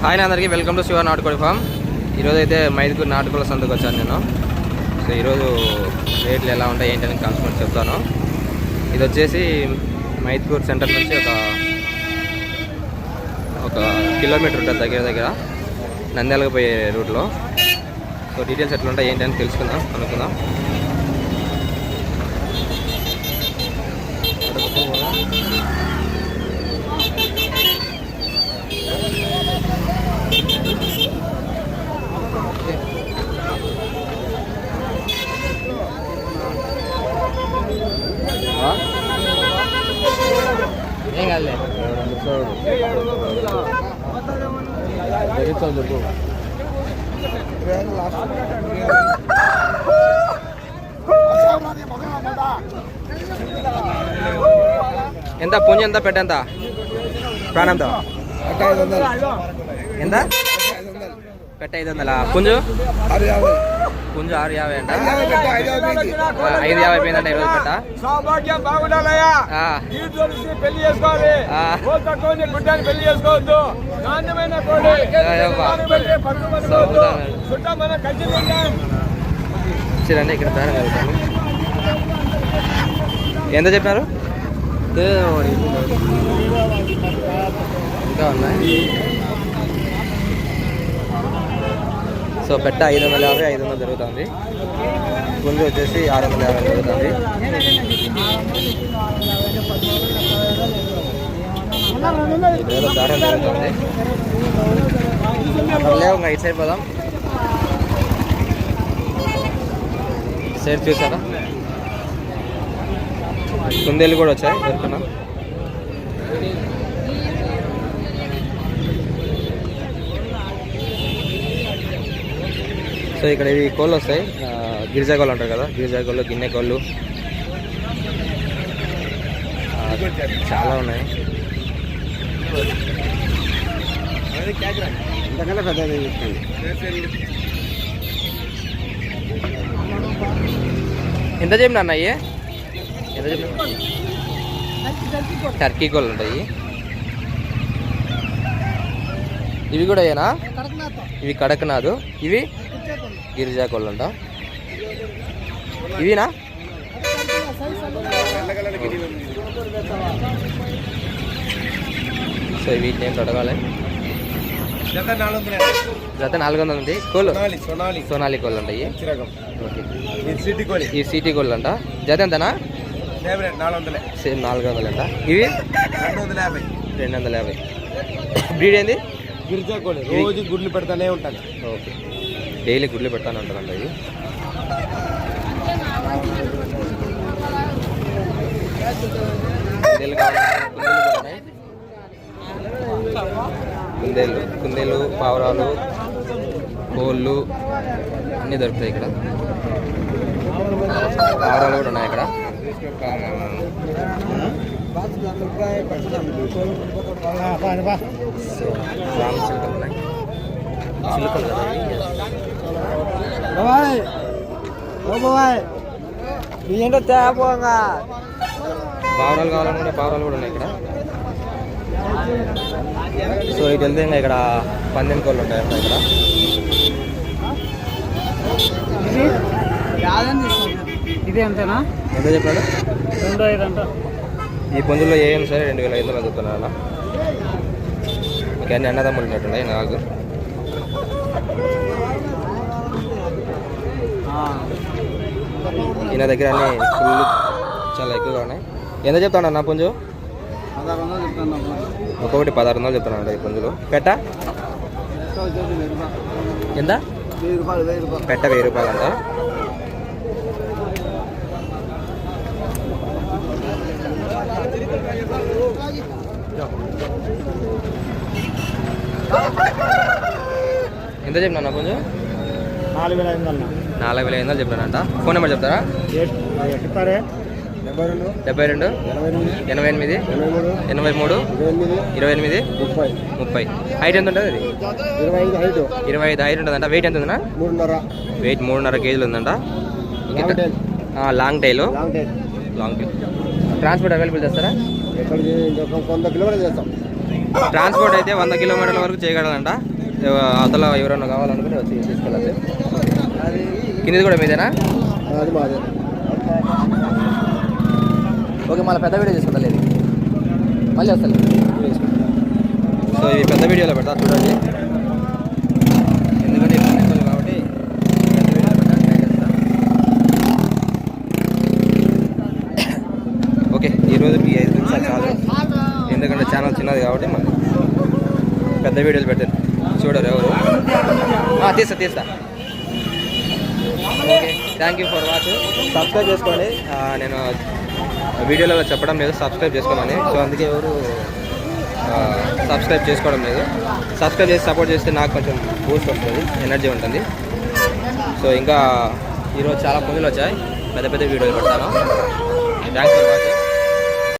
Hi అందరికీ welcome to Shiva నాటుకోడి form. ఈరోజు అయితే మైదుకూరు నాటుకోళ్ళ సంతకు వచ్చాను నేను. సో ఈరోజు రేట్లు ఎలా ఉంటాయి ఏంటని కనుక్కొని చెప్తాను. ఇది వచ్చేసి మైదుకూరు సెంటర్ నుంచి ఒక కిలోమీటర్ ఉంటుంది దగ్గర నంద్యాలకు పోయే రూట్లో. సో డీటెయిల్స్ ఎట్లా ఉంటాయి ఏంటని తెలుసుకుందాం అనుకుందాం. ఏం కాదులే ఎంత పుంజు ఎంత పెట్టెంత ప్రాణంతో ఎంత పెట్ట 500 పుంజు 650 అంట. 550 అయిపోయిందంట ఈరోజు పెట్ట. చూడండి ఇక్కడ బేరం కలుగుతాను. ఎంత చెప్పినారు? ఇంకా ఉన్నాయి. సో పెట్ట 550 జరుగుతుంది. గుంజు వచ్చేసి 650 జరుగుతుంది. దారం జరుగుతుంది. లేవు ఇంకా ఇటు సైడ్ పోదాం. సైడ్ చూసారా కుందేలు కూడా వచ్చాయి దొరుకుతున్నాం. సో ఇక్కడ ఇవి కోళ్ళు వస్తాయి, గిరిజా కోళ్ళు అంటారు కదా, గిరిజా కోళ్ళు, గిన్నె కోళ్ళు చాలా ఉన్నాయి. ఎంత చెప్పిన అన్న అయ్యే? ఎంత చెప్పిన? టర్కీ కోళ్ళు ఉంటాయి. ఇవి కూడా అయ్యానా? ఇవి కడక్నాథ్, ఇవి గిరిజా కోళ్ళు అంట. ఇవినా? సో వీటిని ఏం అడగాలి. జత 400 ఉంది. కోళ్ళు సోనాలి కోళ్ళు ఉంటాయి. ఈ సిటీ కోళ్ళు అంట. జత ఎంతనా? సేమ్ 400 అంట. ఇవి 250. బ్రీడ్ ఏంది? గిరిజా కోళ్ళు. రోజు గుడ్లు పెడతానే ఉంటాను. ఓకే, డైలీ గుడ్లు పెడతానే ఉంటారంట. ఇవి కుందేలు, పావురాలు, కోళ్ళు అన్నీ దొరుకుతాయి ఇక్కడ. పావురాలు కూడా ఉన్నాయి ఇక్కడ. చిలుకలు కదా. పావురాలు కావాలనుకుంటే పావురాలు కూడా ఉన్నాయి ఇక్కడ. సో ఇటు వెళ్తే ఇంకా ఇక్కడ పందెం కోళ్ళు ఉంటాయి ఇక్కడ. ఇది ఎంతనా? ఎంత చెప్పాడు? 25 అంట. ఈ పుంజుల్లో ఏం సరే 2500 చెప్తున్నారు అలా. ఇంకా అన్ని అన్నదమ్ములు ఉన్నట్టున్నాయి 4. ఈయన దగ్గర అన్ని ఫుల్ చాలా ఎక్కువగా ఉన్నాయి. ఎంత చెప్తాను అన్న పుంజు? 1600 చెప్తాను. ఒక్కొక్కటి 1600 చెప్తున్నాను ఈ పుంజులు. పెట్ట ఎంత? 1000 రూపాయలు. పెట్ట 1000 రూపాయలు అంట. ఎంత చెప్పినా పుంజు? 4500 చెప్పినానంట. ఫోన్ నెంబర్ చెప్తారా? 72 88 83 28 30. హైట్ ఎంత ఉంటుంది? అది 25 హైట్ ఉంటుందంట. వెయిట్ ఎంత ఉందన్నా? వెయిట్ 3.5 కేజీలు ఉందంట. Long tail. ట్రాన్స్పోర్ట్ అవైలబుల్ చేస్తారా? కొంత కిలోమీటర్ చేస్తాం. ట్రాన్స్పోర్ట్ అయితే 100 కిలోమీటర్ల వరకు చేయగలదంట. అవతల ఎవరన్నా కావాలనుకుంటే వచ్చి తీసుకెళ్ళచ్చు. కిందిది కూడా మీదేనా? అది మాదే. ఓకే, మళ్ళీ పెద్ద వీడియో తీసుకుంటా లేదు, మళ్ళీ వస్తాను. సో ఇవి పెద్ద వీడియోలో పెడతా చూడండి, ఎందుకంటే ఇప్పుడు కాబట్టి పెద్ద వీడియోలో పెట్టడానికి ట్రై చేస్తా. ఓకే, ఈరోజుకి 5 నిమిషాలు చాలు, ఎందుకంటే ఛానల్ చిన్నది కాబట్టి మళ్ళీ పెద్ద వీడియోలు పెట్టాను చూడరు ఎవరు. తీస్తా. Okay, thank you for watch. Subscribe చేసుకోండి. నేను వీడియోలో చెప్పడం లేదు సబ్స్క్రైబ్ చేసుకోమని, సో అందుకే ఎవరు సబ్స్క్రైబ్ చేసుకోవడం లేదు. సబ్స్క్రైబ్ చేసి సపోర్ట్ చేస్తే నాకు కొంచెం బూస్ట్ వస్తుంది, ఎనర్జీ ఉంటుంది. సో ఇంకా ఈరోజు చాలా పుంజులు వచ్చాయి, పెద్ద వీడియోలు పెడతాను. Thanks for watching.